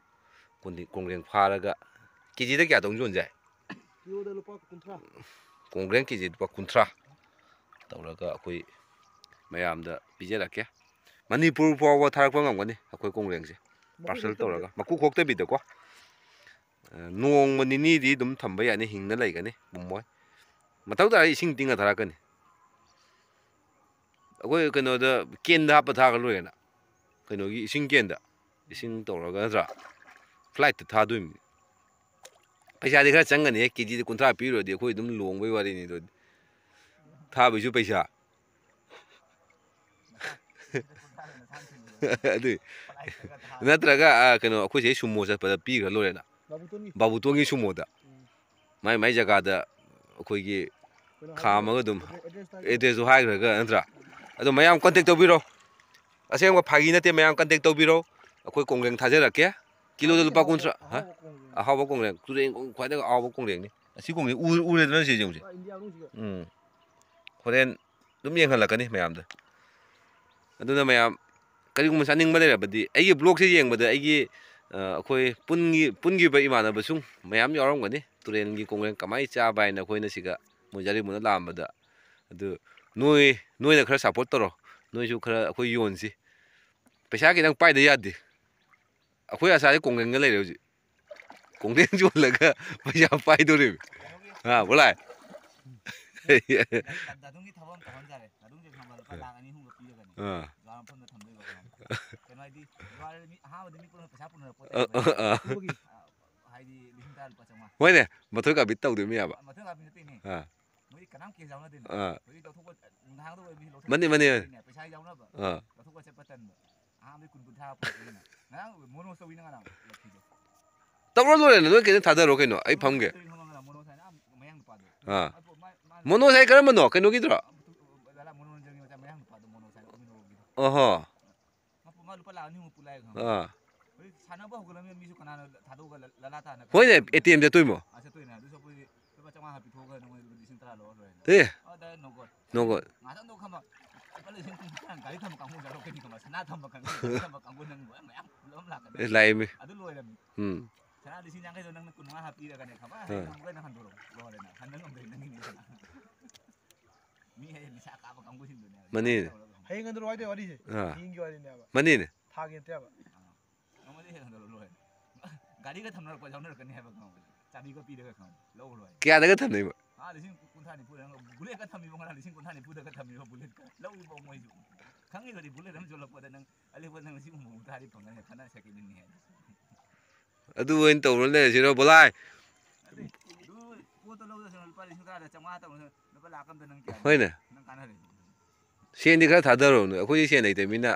ꯀꯣꯡꯒ꯭ꯔꯦꯡ ꯐꯥꯔꯒ ꯀꯦꯖꯤꯗ ꯀꯌꯥꯗꯧ ꯌꯣꯟꯖꯥꯏ ꯀꯤꯂꯣꯗ ꯂꯨꯄꯥ 50 ꯀꯣꯡꯒ꯭ꯔꯦꯡ ꯀꯦꯖꯤ ꯂꯨꯄꯥ 50 ꯇꯧꯔꯒ ꯑꯩꯈꯣꯏ ꯃꯌꯥꯝꯗ ꯄꯤꯖꯔꯛꯀꯦ ꯃꯅꯤꯄꯨꯔ ꯐꯥꯎꯕ ꯊꯥꯔꯛꯄ ꯉꯝꯒꯅꯤ ꯑꯩꯈꯣꯏ ꯀꯣꯡꯒ꯭ꯔꯦꯡꯁꯦ ꯄꯥꯔꯁꯦꯜ ꯇꯧꯔꯒ ꯃꯀꯨ ꯈꯣꯛꯇꯕꯤꯗꯀꯣ ꯅꯣꯡꯃ ꯅꯤꯅꯤꯗꯤ ꯑꯗꯨꯝ ꯊꯝꯕ ꯌꯥꯅꯤ ꯍꯤꯡꯅ ꯂꯩꯒꯅꯤ ꯄꯨꯝꯃꯣꯏ ꯃꯊꯧ ꯇꯥꯔꯗꯤ ꯏꯁꯤꯡ ꯇꯤꯡꯉ ꯊꯥꯔꯛꯀꯅꯤ ꯑꯩꯈꯣꯏ ꯀꯩꯅꯣꯗ ꯀꯦꯟꯗ ꯍꯥꯞꯄ ꯊꯥꯒ ꯂꯣꯏꯔꯦꯅ ꯀꯩꯅꯣꯒꯤ ꯏꯁꯤꯡ ꯀꯦꯟꯗ ꯏꯁꯤꯡ ꯇꯧꯔꯒ ꯅꯠꯇ꯭ꯔꯥ ꯐ꯭ꯂꯥꯏꯠꯇ ꯊꯥꯗꯣꯏꯅꯤ ꯄꯩꯁꯥꯗꯤ ꯈꯔ ꯆꯪꯒꯅꯤ ꯀꯦꯖꯤꯗ 50 ꯄꯤꯔꯨꯔꯗꯤ ꯑꯩꯈꯣꯏ ꯑꯗꯨꯝ ꯂꯣꯡꯕꯩ ꯋꯥꯔꯤꯅꯤ ꯑꯗꯨꯗꯤ ꯊꯥꯕꯩꯁꯨ ꯄꯩꯁꯥ ꯑꯗꯨꯏ ꯅꯠꯇ꯭ꯔꯒ ꯀꯩꯅꯣ ꯑꯩꯈꯣꯏꯁꯦ ꯁꯨꯃꯣ ꯆꯠꯄꯗ ꯄꯤꯈ꯭ꯔ ꯂꯣꯏꯔꯦꯅ ꯕꯥꯕꯨꯇꯣꯟꯒꯤ ꯁꯨꯃꯣꯗ ꯃꯥꯏ ꯖꯒꯥꯗ ꯑꯩꯈꯣꯏꯒꯤ ꯈꯥꯝꯃꯒ ꯑꯗꯨꯝ ꯑꯦꯗ꯭ꯔꯦꯁꯇꯨ ꯍꯥꯏꯈ꯭ꯔꯒ ꯅꯠꯇ꯭ꯔꯥ ꯑꯗꯣ ꯃꯌꯥꯝ ꯀꯟꯇꯦꯛ ꯇꯧꯕꯤꯔꯣ ꯑꯁꯦꯡꯕ ꯐꯥꯒꯤ ꯅꯠꯇꯦ ꯃꯌꯥꯝ ꯀꯟꯇꯦꯛ ꯇꯧꯕꯤꯔꯣ ꯑꯩꯈꯣꯏ ꯀꯣꯡꯒ꯭ꯔꯦꯡ ꯊꯥꯖꯔꯛꯀꯦ ꯀꯤꯂꯣꯗ ꯂꯨꯄꯥ 30 ꯑꯍꯥꯎꯕ ꯀꯣꯡꯒ꯭ꯔꯦꯡ ꯇꯨꯔꯦꯟ ꯈ꯭ꯋꯥꯏꯗꯒꯤ ꯑꯍꯥꯎꯕ ꯀꯣꯡꯒ꯭ꯔꯦꯡꯅꯤ ꯑꯁꯤ ꯀꯣꯡꯒ꯭ꯔꯦꯡ ꯎꯔꯦꯗꯅ ꯁꯤ ꯌꯦꯡꯉꯨꯁꯦ ꯍꯣꯔꯦꯟ ꯑꯗꯨꯝ ꯌꯦꯡꯍꯜꯂꯛꯀꯅꯤ ꯃꯌꯥꯝꯗ ꯑꯗꯨꯅ ꯃꯌꯥꯝ ꯀꯔꯤꯒꯨꯝꯕ ꯆꯥꯅꯤꯡꯕ ꯂꯩꯔꯕꯗꯤ ꯑꯩꯒꯤ ꯕ꯭ꯂꯣꯛꯁꯦ ꯌꯦꯡꯕꯗ ꯑꯩꯒꯤ ꯑꯩꯈꯣꯏ ꯄꯨꯟꯈꯤꯕ ꯏꯃꯥꯟꯅꯕꯁꯨ ꯃꯌꯥꯝ ꯌꯥꯎꯔꯝꯒꯅꯤ ꯇꯨꯔꯦꯟꯒꯤ ꯀꯣꯡꯒ꯭ꯔꯦꯡ ꯀꯃꯥꯏꯅ ꯆꯥꯕ ꯍꯥꯏꯅ ꯑꯩꯈꯣꯏꯅ ꯁꯤꯒ ꯃꯣꯏꯖꯥꯔꯤꯃꯨꯅ ꯂꯥꯛꯑꯝꯕꯗ ꯑꯗꯨ ꯅꯣꯏꯅ ꯈꯔ ꯁꯞꯄꯣꯔꯠ ꯇꯧꯔꯣ ꯅꯣꯏꯁꯨ ꯈꯔ ꯑꯩꯈꯣꯏ ꯌꯣꯟꯁꯤ ꯄꯩꯁꯥ ꯈꯤꯇꯪ ꯄꯥꯏꯗ ꯌꯥꯗꯦ ꯑꯩꯈꯣꯏ ꯑꯁꯥꯁꯦ ꯀꯣꯡꯒ꯭ꯔꯦꯡꯒ ꯂꯩꯔꯦ ꯍꯧꯖꯤꯛ ꯀꯣꯡꯒ꯭ꯔꯦꯡ ꯌꯣꯜꯂꯒ ꯄꯩꯁꯥ ꯄꯥꯏꯗꯣꯔꯤꯕ ꯕꯣꯂꯥꯏ ꯗꯥꯗꯨꯡꯒꯤ ꯊꯕꯛ ꯑꯃ ꯇꯧꯍꯟꯖꯔꯦ ꯗꯥꯗꯨꯡꯁꯦ ꯈꯪꯕ ꯂꯨꯄꯥ 1,2,00,000ꯒ ꯄꯤꯔꯒꯅꯤ ꯖꯨꯋꯥꯔ ꯃꯐꯝꯗ ꯊꯝꯗꯣꯏꯕ ꯀꯩꯅꯣ ꯍꯥꯏꯗꯤ ꯖꯨꯋꯥꯔ ꯑꯍꯥꯟꯕꯗ ꯃꯤ ꯄꯨꯟꯅ ꯄꯩꯁꯥ ꯄꯨꯅꯔꯛ ꯄꯣꯠꯇꯤ ꯍꯥꯏꯗꯤ 10,000 ꯂꯨꯄꯥ 500 ꯍꯣꯏꯅꯦ ꯃꯊꯣꯏ ꯀꯥꯕꯤ ꯇꯧꯗꯣꯏꯅꯦ ꯌꯥꯕ ꯃꯊꯪ ꯀꯥꯕꯤ ꯅꯠꯇꯦꯅꯦ ꯃꯣꯏꯗꯤ ꯀꯅꯥꯝ ꯀꯦꯁ ꯌꯥꯎꯅꯗꯦꯅꯦ ꯍꯧꯖꯤꯛ ꯂꯧꯊꯣꯛꯄ ꯅꯨꯡꯗꯥꯡꯗ ꯑꯣꯏꯕꯤ ꯂꯧꯊꯣꯛꯄ ꯄꯩꯁꯥ ꯌꯥꯎꯅꯕ ꯂꯧꯊꯣꯛꯄ ꯆꯠꯄ ꯇꯟꯕ ꯑꯍꯥꯟꯕꯗꯤ 10,000 ꯄꯨꯔꯛꯄꯅꯤꯅ ꯉꯔꯥꯡ ꯃꯣꯅꯣ ꯇꯧꯋꯤꯅ ꯉꯔꯥꯡ ꯂꯛꯈꯤꯗꯣ ꯇꯧꯔ ꯂꯣꯏꯔꯦꯅ ꯅꯣꯏ ꯀꯩꯅꯣ ꯊꯥꯗꯔꯣ ꯀꯩꯅꯣ ꯑꯩ ꯐꯝꯒꯦ ꯃꯌꯥꯡ ꯅꯨꯄꯥꯗꯣ ꯃꯣꯅꯣꯁꯥꯏ ꯀꯔꯝꯕꯅꯣ ꯀꯩꯅꯣꯒꯤꯗꯨꯔꯣ ꯃꯣꯅꯣꯔꯟꯖꯟꯒꯤ ꯃꯆꯥ ꯃꯌꯥꯡ ꯅꯨꯄꯥꯗꯣ ꯃꯣꯅꯣꯁꯥꯏ ꯑꯣꯃꯤꯅꯣꯒꯤꯗꯣ ꯑꯣꯍꯣ ꯃꯥ ꯂꯨꯄꯥ 1,2,000 ꯄꯨꯂꯥꯏ ꯈꯪꯕ ꯍꯧꯖꯤꯛ ꯁꯥꯟꯅꯕ ꯍꯧꯒꯠꯂꯕꯅꯤꯅ ꯃꯤꯁꯨ ꯀꯅꯥꯅ ꯊꯥꯗꯣꯛꯑꯒ ꯂꯂꯥ ꯇꯥꯅ ꯍꯣꯏꯅꯦ ATM ꯆꯠꯇꯣꯏꯃꯣ ꯆꯠꯇꯣꯏꯅꯦ ꯑꯗꯨ ꯁꯔꯨꯛꯄꯨꯗꯤ ꯂꯨꯄꯥ 500 ꯄꯤꯊꯣꯛꯑꯒ ꯅꯉꯣꯟꯗ 10,000 ꯂꯧꯔ ꯂꯣꯏꯔꯦꯅ ꯑꯗ ꯅꯣꯒꯣ ꯉꯥꯇꯪꯗꯣ ꯈꯪꯕ ꯂꯨꯄꯥ 9,000 ꯒꯥꯔꯤ ꯊꯝꯕ ꯀꯥꯡꯕꯨ ꯌꯥꯎꯔꯛꯀꯅꯤ ꯈꯪꯕ ꯁꯅꯥ ꯊꯝꯕ ꯀꯥꯡꯕꯨ ꯒꯥꯔꯤ ꯊꯝꯕ ꯀꯥꯡꯕꯨ ꯅꯪ ꯃꯌꯥꯝ ꯄꯨꯂꯞ ꯑꯃ ꯂꯥꯛꯀꯅꯤ ꯂꯥꯛꯏꯃꯤ ꯑꯗꯨ ꯂꯣꯏꯔꯕꯅꯤ ꯁꯅꯥ 50,000ꯗꯣ ꯅꯪꯅ 15,000 ꯍꯥꯞꯄꯤꯔꯒꯅꯦ ꯈꯪꯕ ꯉꯝꯃꯒ ꯅꯪ ꯍꯟꯗꯣꯔꯛꯑꯣ ꯂꯣꯏꯔꯦꯅ ꯍꯟꯗ ꯉꯝꯗ꯭ꯔꯗꯤ ꯅꯪꯒꯤꯅꯤ ꯁꯅꯥ ꯃꯤ ꯍꯥꯏꯁꯦ ꯅꯤꯁꯥ ꯀꯥꯕ ꯀꯥꯡꯕꯨꯁꯤꯡꯗꯨꯅꯦ ꯍꯌꯦꯡ ꯑꯗꯨ ꯋꯥꯏꯗꯦ ꯋꯥꯔꯤꯁꯦ ꯍꯌꯦꯡꯒꯤ ꯋꯥꯔꯤꯅꯦꯕ ꯃꯅꯤꯅꯦ ꯊꯥꯒꯤ ꯅꯠꯇꯦꯕ ꯅꯪꯉꯣꯟꯗ ꯍꯦꯛ ꯍꯟꯗꯣꯔꯛꯑꯣ ꯂꯣꯏꯔꯦ ꯒꯥꯔꯤꯒ ꯊꯝꯅꯔꯛꯄ ꯌꯥꯎꯅꯔꯛꯀꯅꯤ ꯍꯥꯏꯕ ꯈꯪꯕ ꯆꯥꯕꯤꯒ ꯄꯤꯔꯒ ꯈꯪꯕ ꯂꯧ ꯂꯣꯏꯔꯦ ꯀꯌꯥꯗꯒ ꯊꯝꯅꯩꯕ 50,000 90,000 ꯕꯨꯂꯦꯠꯀ ꯊꯝꯃꯤꯕ ꯉꯔꯥꯡ 50,000 90,000ꯗꯒ ꯊꯝꯃꯤꯕ ꯕꯨꯂꯦꯠꯀ ꯂꯧꯏꯕꯣ ꯃꯣꯏꯁꯨ ꯈꯪꯉꯤꯕꯗꯤ ꯕꯨꯂꯦꯠ ꯑꯃ ꯌꯣꯜꯂꯛꯄꯗ ꯅꯪ ꯑꯂꯦꯛꯄ ꯅꯪ 50,000 ꯐꯪꯒꯅꯤ ꯈꯟꯅ ꯁꯦꯀꯦꯟꯗꯅꯤ ꯍꯥꯏ ꯑꯗꯨ ꯑꯣꯏꯅ ꯇꯧꯔ ꯂꯩꯔꯁꯤꯔꯣ ꯕꯣꯂꯥꯏ ꯄꯣꯠꯇꯣ ꯂꯧꯗꯣꯏ ꯂꯨꯄꯥ 9,000 500 ꯇꯧꯔ ꯂꯨꯄꯥ 1,00,000 ꯑꯝꯗ ꯅꯪ ꯀꯌꯥ ꯍꯣꯏꯅꯦ ꯅꯪ ꯀꯥꯟꯅꯔꯦ ꯁꯦꯟꯗꯤ ꯈꯔ ꯊꯥꯗꯔꯣꯅꯦ ꯑꯩꯈꯣꯏꯗꯤ ꯁꯦꯟ ꯂꯩꯇꯕꯅꯤꯅ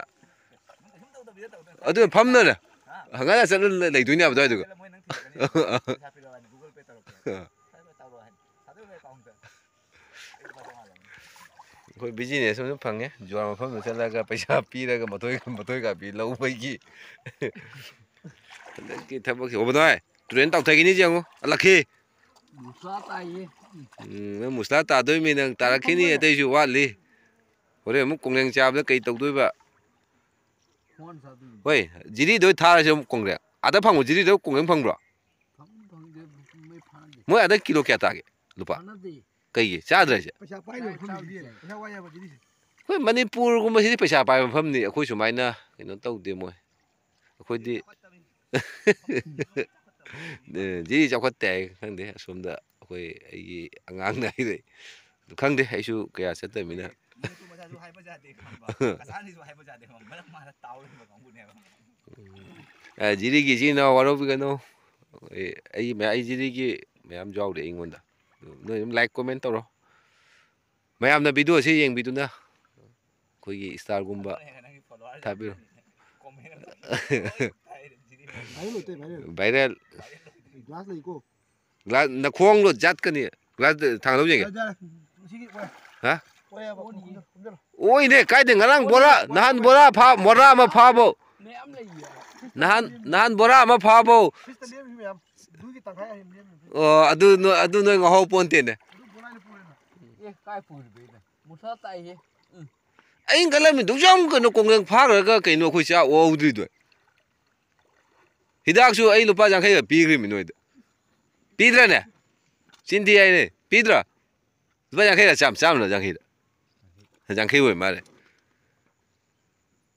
ꯅꯪ ꯀꯩꯁꯨꯝ ꯇꯧꯗꯕꯤꯗ ꯇꯧꯗꯣꯏ ꯑꯗꯨ ꯐꯝꯅꯔꯦ ꯍꯪꯒꯠ ꯆꯠꯂ ꯂꯩꯗꯣꯏꯅꯦꯕ ꯑꯗꯨꯋꯥꯏꯗꯨꯒ ꯃꯣꯏ ꯅꯪ ꯊꯤꯜꯂꯛꯀꯅꯤ ꯄꯩꯁꯥ ꯄꯤꯔꯛꯑꯣ ꯍꯥꯏꯅ ꯒꯨꯒꯜ ꯄꯦ ꯇꯧꯔꯛꯀꯦ ꯇꯧꯔꯣ ꯍꯥꯏꯅ ꯊꯥꯗꯣꯏꯕ ꯑꯦꯀꯥꯎꯟꯇ ꯑꯩ ꯂꯨꯄꯥ 500 ꯂꯧꯅꯤ ꯑꯩꯈꯣꯏ ꯕꯤꯖꯤꯅꯦꯁ ꯑꯃꯁꯨ ꯐꯪꯉꯦ ꯖꯨꯋꯥꯔ ꯃꯐꯝꯗ ꯆꯠꯂꯒ ꯄꯩꯁꯥ ꯄꯤꯔꯒ ꯃꯊꯣꯏ ꯀꯥꯕꯤ ꯂꯧꯕꯒꯤ ꯍꯟꯗꯛꯀꯤ ꯊꯕꯛꯁꯦ ꯑꯣꯕꯗꯥꯏ ꯇꯨꯔꯦꯟ ꯇꯥꯎꯊꯈꯤꯅꯤꯁꯦ ꯌꯦꯡꯉꯣ ꯑꯜꯂꯛꯈꯤ ꯃꯨꯁꯥ ꯇꯥꯏꯌꯦ ꯅꯪ ꯃꯨꯁꯂꯥ ꯇꯥꯗꯣꯏꯃꯤ ꯅꯪ ꯇꯥꯔꯛꯈꯤꯅꯤ ꯑꯇꯩꯁꯨ ꯋꯥꯠꯂꯤ ꯍꯣꯔꯦꯟ ꯑꯃꯨꯛ ꯀꯣꯡꯒ꯭ꯔꯦꯡ ꯆꯥꯕꯗ ꯀꯩ ꯇꯧꯗꯣꯏꯕ ꯍꯣꯏ ꯖꯤꯔꯤꯗꯣ ꯊꯥꯔꯁꯦ ꯑꯃꯨꯛ ꯀꯣꯡꯒ꯭ꯔꯦꯡ ꯑꯗ ꯐꯪꯕ ꯖꯤꯔꯤꯗ ꯀꯣꯡꯒ꯭ꯔꯦꯡ ꯐꯪꯕ꯭ꯔꯣ ꯃꯣꯏ ꯑꯗ ꯀꯤꯂꯣ ꯀꯌꯥ ꯇꯥꯒꯦ ꯂꯨꯄꯥ ꯀꯩꯒꯤ ꯆꯥꯗ꯭ꯔꯁꯦ ꯄꯩꯁꯥ ꯄꯥꯏꯕ ꯃꯐꯝꯁꯤꯗꯤ ꯄꯩꯁꯥ ꯋꯥꯏ ꯍꯥꯏꯕ ꯖꯤꯔꯤꯁꯦ ꯍꯣꯏ ꯃꯅꯤꯄꯨꯔꯒꯨꯝꯕꯁꯤꯗꯤ ꯄꯩꯁꯥ ꯄꯥꯏꯕ ꯃꯐꯝꯅꯤ ꯑꯩꯈꯣꯏ ꯁꯨꯃꯥꯏꯅ ꯀꯩꯅꯣ ꯇꯧꯗꯦ ꯃꯣꯏ ꯑꯩꯈꯣꯏꯗꯤ ꯖꯤꯔꯤ ꯆꯥꯎꯈꯠꯇꯦ ꯍꯥꯏ ꯈꯪꯗꯦ ꯑꯁꯣꯝꯗ ꯑꯩꯈꯣꯏ ꯑꯩꯒꯤ ꯑꯉꯥꯡꯅ ꯍꯥꯏꯔꯛꯏ ꯑꯗꯨ ꯈꯪꯗꯦ ꯑꯩꯁꯨ ꯀꯌꯥ ꯆꯠꯇꯕꯅꯤꯅ ꯃꯅꯤꯄꯨꯔ ꯃꯆꯥꯁꯨ ꯍꯥꯏꯕ ꯌꯥꯗꯦ ꯈꯪꯕ ꯀꯁꯥꯔꯅꯤꯁꯨ ꯍꯥꯏꯕ ꯌꯥꯗꯦ ꯈꯪꯕ ꯃꯔꯛ ꯃꯥꯗ ꯇꯥꯎ ꯂꯩꯕ ꯀꯥꯡꯕꯨꯅꯦꯕ ꯖꯤꯔꯤꯒꯤ ꯏꯆꯤꯜ ꯏꯅꯥꯎ ꯋꯥꯔꯧꯕꯤꯒꯅꯨ ꯑꯩ ꯖꯤꯔꯤꯒꯤ ꯃꯌꯥꯝ ꯌꯥꯎꯔꯤ ꯑꯩꯉꯣꯟꯗ ꯅꯣꯏ ꯑꯗꯨꯝ ꯂꯥꯏꯛ ꯀꯣꯃꯦꯟ ꯇꯧꯔꯣ ꯃꯌꯥꯝꯅ ꯚꯤꯗꯤꯑꯣꯁꯤ ꯌꯦꯡꯕꯤꯗꯨꯅ ꯑꯩꯈꯣꯏꯒꯤ ꯏꯁꯇꯥꯔꯒꯨꯝꯕ ꯊꯥꯕꯤꯔꯣ ꯚꯥꯏꯔꯦꯜ ꯒ꯭ꯂꯥꯁ ꯂꯩꯀꯣ ꯒ꯭ꯂꯥꯁ ꯅꯈꯣꯡꯗꯣ ꯖꯥꯠꯀꯅꯤ ꯒ꯭ꯂꯥꯁ ꯊꯥꯡꯒꯠꯂꯨ ꯌꯦꯡꯒꯦ ꯍꯥ ꯑꯣꯏꯅꯦ ꯀꯥꯏꯗꯦ ꯉꯔꯥꯡ ꯕꯣꯔꯥ ꯅꯍꯥꯟ ꯕꯣꯔꯥ ꯑꯃ ꯐꯥꯕꯧ ꯅꯍꯥꯟ ꯕꯣꯔꯥ ꯑꯃ ꯐꯥꯕꯧ ꯑꯣ ꯑꯗꯨ ꯅꯣꯏ ꯉꯍꯧ ꯄꯣꯟꯇꯦꯅꯦ ꯑꯩꯅ ꯈꯜꯂꯝꯃꯤ ꯗꯨꯛꯌꯥꯝ ꯀꯩꯅꯣ ꯀꯣꯡꯒ꯭ꯔꯦꯡ ꯐꯥꯈ꯭ꯔꯒ ꯀꯩꯅꯣ ꯑꯩꯈꯣꯏ ꯆꯥꯛ ꯑꯣꯍꯧꯗ꯭ꯔꯤꯗꯣ ꯍꯤꯗꯥꯛꯁꯨ ꯑꯩ ꯂꯨꯄꯥ 50ꯒ ꯄꯤꯈ꯭ꯔꯤꯃꯤ ꯅꯣꯏꯗ ꯄꯤꯗ꯭ꯔꯅꯦ ꯆꯤꯟꯊꯤ ꯍꯥꯏꯅꯦ ꯄꯤꯗ꯭ꯔꯥ ꯂꯨꯄꯥ 50ꯒ ꯆꯥꯝꯃꯅ 50ꯗ 50 ꯑꯣꯏ ꯃꯥꯜꯂꯦ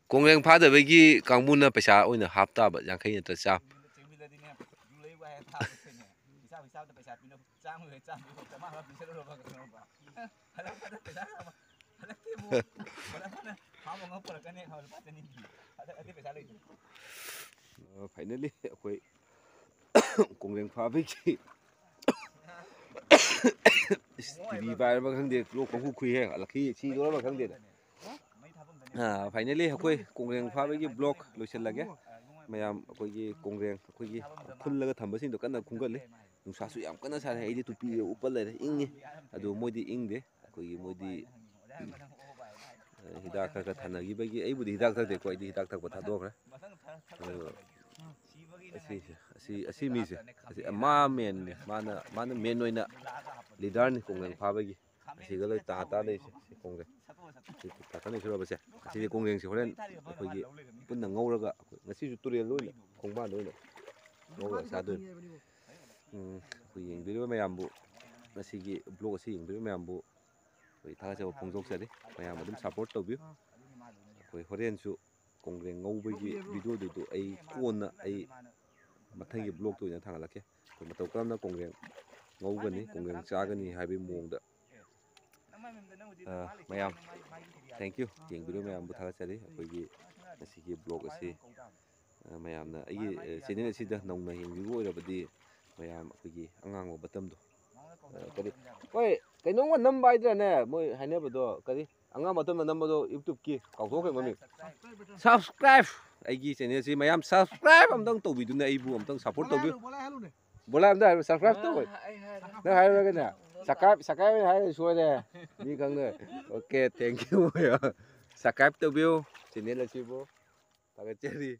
ꯀꯣꯡꯒ꯭ꯔꯦꯡ ꯐꯥꯗꯕꯒꯤ ꯀꯥꯡꯕꯨꯅ ꯄꯩꯁꯥ ꯑꯣꯏꯅ ꯍꯥꯞꯇꯥꯕ 50 ꯅꯠꯇ꯭ꯔ ꯆꯥꯝꯃ ꯆꯦꯟꯕꯤꯜꯂꯗꯤꯅꯦ ꯌꯨ ꯂꯩꯕ ꯍꯥꯏ ꯊꯥꯕꯅꯦ ꯍꯤसाꯕꯗ ꯄꯩꯁꯥ ꯄꯤꯅ ꯆꯥꯝꯃ 500 ꯄꯤꯁꯜꯂꯨꯔꯕ ꯈꯪꯉꯕ ꯍꯜꯂꯛꯄꯗ ꯄꯩꯁꯥ ꯍꯜꯂꯛꯇꯦꯕꯨ ꯍꯜꯂꯛꯄꯗ ꯐꯥꯕ ꯉ ꯄꯨꯔꯛꯀꯅꯤ ꯂꯨꯄꯥ 200 ꯄꯤ ꯑꯗꯩ ꯄꯩꯁꯥ ꯂꯩꯇ꯭ꯔꯦ ꯐꯥꯏꯅꯦꯜꯂꯤ ꯑꯩꯈꯣꯏ ꯀꯣꯡꯒ꯭ꯔꯦꯡ ꯐꯥꯕꯒꯤ ꯇꯤꯚꯤ ꯄꯥꯏꯔꯕ ꯈꯪꯗꯦ ꯂꯣꯛ ꯄꯪꯈꯨ ꯈꯨꯏꯍꯦ ꯑꯜꯂꯛꯈꯤ ꯁꯤꯗꯣꯔꯕ ꯈꯪꯗꯦꯗ ꯐꯥꯏꯅꯦꯜꯂꯤ ꯑꯩꯈꯣꯏ ꯀꯣꯡꯒ꯭ꯔꯦꯡ ꯐꯥꯕꯒꯤ ꯕ꯭ꯂꯣꯛ ꯂꯣꯏꯁꯤꯜꯂꯒꯦ ꯃꯌꯥꯝ ꯑꯩꯈꯣꯏꯒꯤ ꯀꯣꯡꯒ꯭ꯔꯦꯡ ꯑꯩꯈꯣꯏꯒꯤ ꯈꯨꯜꯂꯒ ꯊꯝꯕꯁꯤꯡꯗꯣ ꯀꯟꯅ ꯈꯨꯟꯒꯠꯂꯤ ꯅꯨꯡꯁꯥꯁꯨ ꯌꯥꯝ ꯀꯟꯅ ꯁꯥꯔꯦ ꯑꯩꯗꯤ ꯇꯨꯄꯤ ꯎꯞꯄ ꯂꯩꯔꯦ ꯏꯪꯉꯤ ꯑꯗꯨ ꯃꯣꯏꯗꯤ ꯏꯪꯗꯦ ꯑꯩꯈꯣꯏꯒꯤ ꯃꯣꯏꯗꯤ ꯍꯤꯗꯥꯛ ꯈꯔ ꯊꯥꯅꯈꯤꯕꯒꯤ ꯑꯩꯕꯨꯗꯤ ꯍꯤꯗꯥꯛ ꯊꯛꯇꯦꯀꯣ ꯑꯩꯗꯤ ꯍꯤꯗꯥꯛ ꯊꯛꯄ ꯊꯥꯗꯣꯛꯈ꯭ꯔꯦ ꯑꯁꯤ ꯃꯤꯁꯦ ꯃꯥ ꯃꯦꯟꯅꯤ ꯃꯥꯅ ꯃꯦꯟ ꯑꯣꯏꯅ ꯂꯤꯗꯔꯅꯤ ꯀꯣꯡꯒ꯭ꯔꯦꯡ ꯐꯥꯕꯒꯤ ꯑꯁꯤꯒ ꯂꯣꯏ ꯇꯥ ꯂꯩꯔꯤꯁꯦ ꯁꯤ ꯀꯣꯡꯒ꯭ꯔꯦꯡ ꯇꯥꯊꯅ ꯁꯨꯔꯕꯁꯦ ꯑꯁꯤꯗꯤ ꯀꯣꯡꯒ꯭ꯔꯦꯡꯁꯦ ꯍꯣꯔꯦꯟ ꯑꯩꯈꯣꯏꯒꯤ ꯄꯨꯟꯅ ꯉꯧꯔꯒ ꯉꯁꯤꯁꯨ ꯇꯨꯔꯦꯜ ꯑꯣꯏꯅ ꯈꯣꯡꯕꯥꯟꯗ ꯑꯣꯏꯅ ꯉꯧꯔꯒ ꯆꯥꯗꯣꯏꯅꯤ ꯑꯩꯈꯣꯏ ꯌꯦꯡꯕꯤꯔꯤꯕ ꯃꯌꯥꯝꯕꯨ ꯉꯁꯤꯒꯤ ꯕ꯭ꯂꯣꯛ ꯑꯁꯤ ꯌꯦꯡꯕꯤꯔꯤꯕ ꯃꯌꯥꯝꯕꯨ ꯑꯩꯈꯣꯏ ꯊꯥꯒꯠꯆꯕ ꯐꯣꯡꯗꯣꯛꯆꯔꯤ ꯃꯌꯥꯝ ꯑꯗꯨꯝ ꯁꯞꯄꯣꯔꯠ ꯇꯧꯕꯤꯌꯨ ꯑꯩꯈꯣꯏ ꯍꯣꯔꯦꯟꯁꯨ ꯀꯣꯡꯒ꯭ꯔꯦꯡ ꯉꯧꯕꯒꯤ ꯚꯤꯗꯤꯑꯣꯗꯨꯗꯨ ꯑꯩ ꯀꯣꯟꯅ ꯑꯩ ꯃꯊꯪꯒꯤ ꯕ꯭ꯂꯣꯛꯇ ꯑꯣꯏꯅ ꯊꯥꯒꯠꯂꯛꯀꯦ ꯑꯩꯈꯣꯏ ꯃꯇꯧ ꯀꯔꯝꯅ ꯀꯣꯡꯒ꯭ꯔꯦꯡ ꯉꯧꯒꯅꯤ ꯀꯣꯡꯒ꯭ꯔꯦꯡ ꯆꯥꯒꯅꯤ ꯍꯥꯏꯕꯒꯤ ꯃꯑꯣꯡꯗ ꯃꯌꯥꯝ ꯊꯦꯡꯛ ꯌꯨ ꯌꯦꯡꯕꯤꯔꯤꯕ ꯃꯌꯥꯝꯕꯨ ꯊꯥꯒꯠꯆꯔꯤ ꯑꯩꯈꯣꯏꯒꯤ ꯉꯁꯤꯒꯤ ꯕ꯭ꯂꯣꯛ ꯑꯁꯤ ꯃꯌꯥꯝꯅ ꯑꯩꯒꯤ ꯆꯦꯅꯦꯜ ꯑꯁꯤꯗ ꯅꯧꯅ ꯌꯦꯡꯕꯤꯕ ꯑꯣꯏꯔꯕꯗꯤ ꯃꯌꯥꯝ ꯑꯩꯈꯣꯏꯒꯤ ꯑꯉꯥꯡꯕ ꯕꯇꯝꯗꯣ ꯀꯔꯤ ꯍꯣꯏ ꯀꯩꯅꯣꯝꯒ ꯅꯝꯕ ꯍꯥꯏꯗ꯭ꯔꯥꯅꯦ ꯃꯣꯏ ꯍꯥꯏꯅꯕꯗꯣ ꯀꯔꯤ ꯑꯉꯥꯡꯕ ꯕꯇꯝꯗ ꯅꯝꯕꯗꯣ ꯌꯨꯇꯨꯕꯀꯤ ꯀꯥꯎꯊꯣꯛꯈ꯭ꯔꯦ ꯃꯃꯤꯡ ꯁꯕꯁꯀ꯭ꯔꯥꯏꯕ ꯑꯩꯒꯤ ꯆꯦꯅꯦꯜꯁꯤ ꯃꯌꯥꯝ ꯁꯕꯁꯀ꯭ꯔꯥꯏꯕ ꯑꯝꯇꯪ ꯇꯧꯕꯤꯗꯨꯅ ꯑꯩꯕꯨ ꯑꯝꯇꯪ ꯁꯞꯄꯣꯔꯠ ꯇꯧꯕꯤꯌꯨ ꯕꯣꯂꯥ ꯑꯝꯇ ꯍꯥꯏꯔꯣ ꯁꯕꯁꯀ꯭ꯔꯥꯏꯕ ꯇꯧꯋꯦ ꯅꯪ ꯍꯥꯏꯔꯨꯔꯒꯅꯦ ꯁꯕꯁꯀ꯭ꯔꯥꯏꯕ ꯍꯥꯏꯔꯒ ꯁꯣꯏꯔꯦ ꯃꯤ ꯈꯪꯅ ꯑꯣꯀꯦ ꯊꯦꯡꯛ ꯌꯨ ꯁꯕꯁꯀ꯭ꯔꯥꯏꯕ ꯇꯧꯕꯤꯌꯨ ꯆꯦꯅꯦꯜ ꯑꯁꯤꯕꯨ ꯊꯥꯒꯠꯆꯔꯤ